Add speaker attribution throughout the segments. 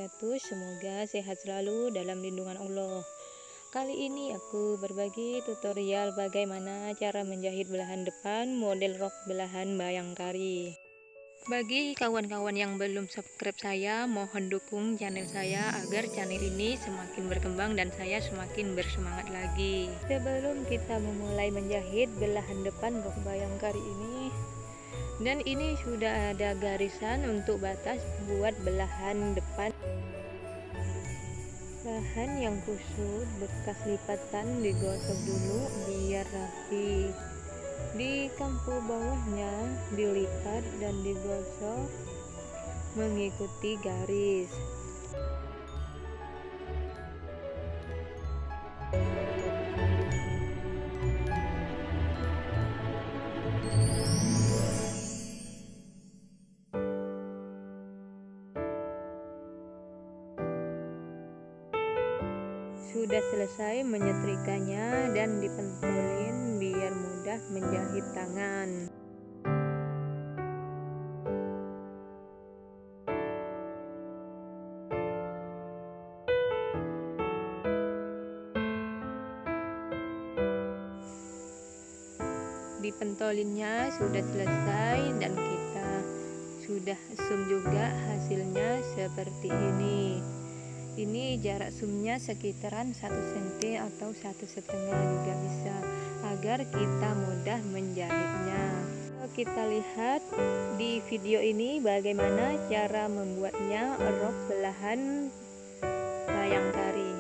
Speaker 1: wabarakatuh. Semoga sehat selalu dalam lindungan Allah. Kali ini aku berbagi tutorial bagaimana cara menjahit belahan depan model rok belahan bhayangkari. Bagi kawan-kawan yang belum subscribe saya, mohon dukung channel saya agar channel ini semakin berkembang dan saya semakin bersemangat lagi. Sebelum kita memulai menjahit belahan depan rok bhayangkari ini, dan ini sudah ada garisan untuk batas buat belahan depan. Bahan yang kusut bekas lipatan digosok dulu biar rapi. Di kampu bawahnya dilipat dan digosok mengikuti garis. Sudah selesai menyetrikanya dan dipentolin biar mudah menjahit tangan. Dipentolinnya sudah selesai dan kita sudah zoom juga hasilnya seperti ini. Ini jarak zoomnya sekitaran 1 cm atau 1,5 juga bisa, agar kita mudah menjahitnya. Kita lihat di video ini bagaimana cara membuatnya rok belahan bhayangkari.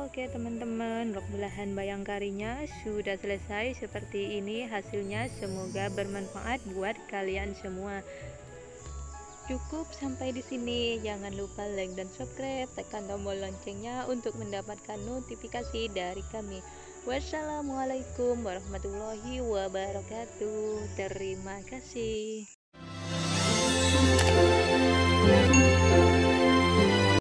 Speaker 1: Oke teman-teman, rok belahan bayangkarinya sudah selesai seperti ini hasilnya. Semoga bermanfaat buat kalian semua. Cukup sampai di sini. Jangan lupa like dan subscribe, tekan tombol loncengnya untuk mendapatkan notifikasi dari kami. Wassalamualaikum warahmatullahi wabarakatuh. Terima kasih.